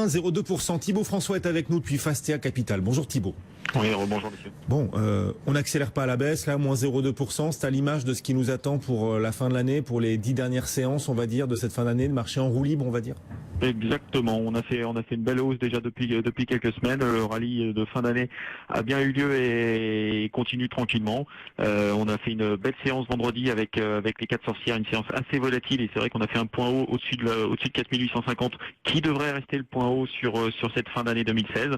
0,2%. Thibaut François est avec nous depuis Fastea Capital. Bonjour Thibaut. Oui, bonjour monsieur. Bon, on n'accélère pas à la baisse, là, moins 0,2%. C'est à l'image de ce qui nous attend pour la fin de l'année, pour les 10 dernières séances, on va dire, de cette fin d'année, le marché en roue libre, on va dire. Exactement, on a fait une belle hausse déjà depuis quelques semaines. Le rallye de fin d'année a bien eu lieu et continue tranquillement. On a fait une belle séance vendredi avec les 4 sorcières, une séance assez volatile, et c'est vrai qu'on a fait un point haut au-dessus de 4850 qui devrait rester le point haut sur cette fin d'année 2016.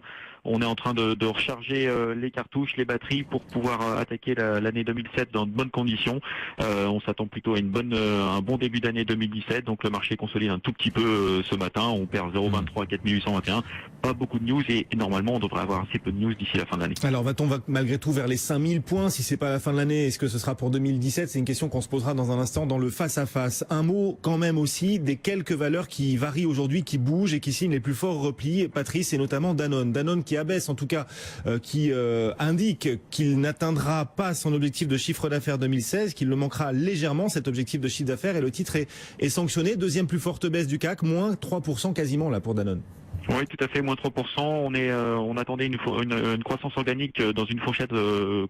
On est en train de recharger les cartouches, les batteries pour pouvoir attaquer l'année 2007 dans de bonnes conditions. On s'attend plutôt à un bon début d'année 2017, donc le marché consolide un tout petit peu ce matin. On perd 0,23 à 4821. Pas beaucoup de news et normalement on devrait avoir assez peu de news d'ici la fin de l'année. Alors va-t-on malgré tout vers les 5000 points si c'est pas la fin de l'année? Est-ce que ce sera pour 2017? C'est une question qu'on se posera dans un instant dans le face-à-face. Un mot quand même aussi des quelques valeurs qui varient aujourd'hui, qui bougent et qui signent les plus forts replis, Patrice, et notamment Danone. Danone qui abaisse en tout cas, qui indique qu'il n'atteindra pas son objectif de chiffre d'affaires 2016, qu'il le manquera légèrement cet objectif de chiffre d'affaires, et le titre est sanctionné. Deuxième plus forte baisse du CAC, moins 3% quasiment là pour Danone. Oui, tout à fait, moins 3%. On attendait une croissance organique dans une fourchette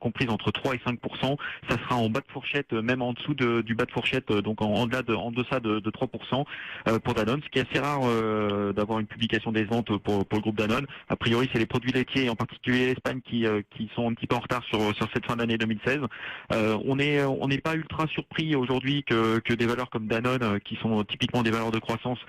comprise entre 3 et 5%. Ça sera en bas de fourchette, même en dessous du bas de fourchette, donc en deçà de 3% pour Danone. Ce qui est assez rare d'avoir une publication des ventes pour le groupe Danone. A priori, c'est les produits laitiers, en particulier l'Espagne, qui sont un petit peu en retard sur cette fin d'année 2016. On n'est pas ultra surpris aujourd'hui que des valeurs comme Danone, qui sont typiquement des valeurs de croissance,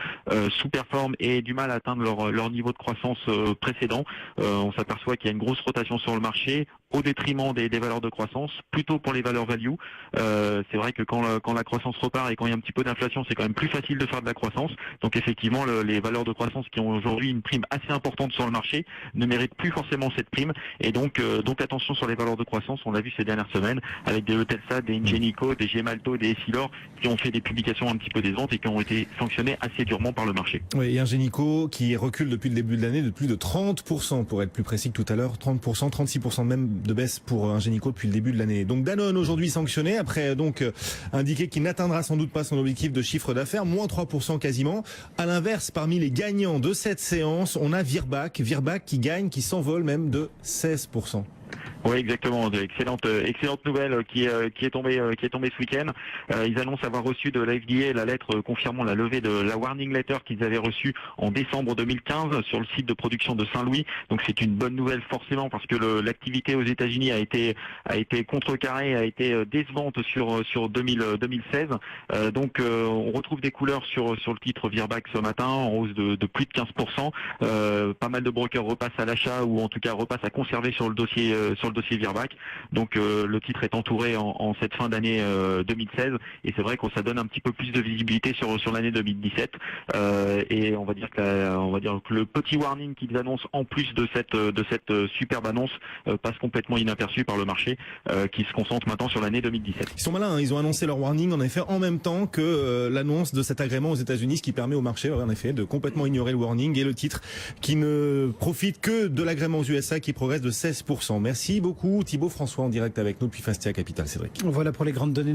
sous-performent et aient du mal à atteindre leur niveau de croissance précédent. On s'aperçoit qu'il y a une grosse rotation sur le marché au détriment des valeurs de croissance, plutôt pour les valeurs value. C'est vrai que quand la croissance repart et quand il y a un petit peu d'inflation, c'est quand même plus facile de faire de la croissance. Donc effectivement, les valeurs de croissance qui ont aujourd'hui une prime assez importante sur le marché ne méritent plus forcément cette prime. Et donc attention sur les valeurs de croissance. On l'a vu ces dernières semaines avec des Eutelsat, des Ingenico, des Gemalto, des Essilor qui ont fait des publications un petit peu décevantes et qui ont été sanctionnés assez durement par le marché. Oui, et Ingenico qui recule depuis le début de l'année de plus de 30%, pour être plus précis que tout à l'heure, 30%, 36% même de baisse pour Ingenico depuis le début de l'année. Donc Danone aujourd'hui sanctionné, après donc indiqué qu'il n'atteindra sans doute pas son objectif de chiffre d'affaires, moins 3% quasiment. À l'inverse, parmi les gagnants de cette séance, on a Virbac qui gagne, qui s'envole même de 16%. Oui, exactement. Excellente nouvelle qui est tombée ce week-end. Ils annoncent avoir reçu de la FDA la lettre confirmant la levée de la warning letter qu'ils avaient reçue en décembre 2015 sur le site de production de Saint-Louis. Donc c'est une bonne nouvelle forcément parce que l'activité aux États-Unis a été contrecarrée, a été décevante sur 2016. Donc on retrouve des couleurs sur le titre Virbac ce matin en hausse de plus de 15%. Pas mal de brokers repassent à l'achat ou en tout cas repassent à conserver sur le dossier Virbac. Donc le titre est entouré en cette fin d'année 2016 et c'est vrai que ça donne un petit peu plus de visibilité sur l'année 2017 et on va dire que le petit warning qu'ils annoncent en plus de cette superbe annonce passe complètement inaperçu par le marché qui se concentre maintenant sur l'année 2017. Ils sont malins, hein. Ils ont annoncé leur warning en effet en même temps que l'annonce de cet agrément aux États-Unis, ce qui permet au marché en effet de complètement ignorer le warning et le titre qui ne profite que de l'agrément aux USA qui progresse de 16%. Merci beaucoup Thibaut François en direct avec nous depuis Fastea Capital, Cédric. Voilà pour les grandes données.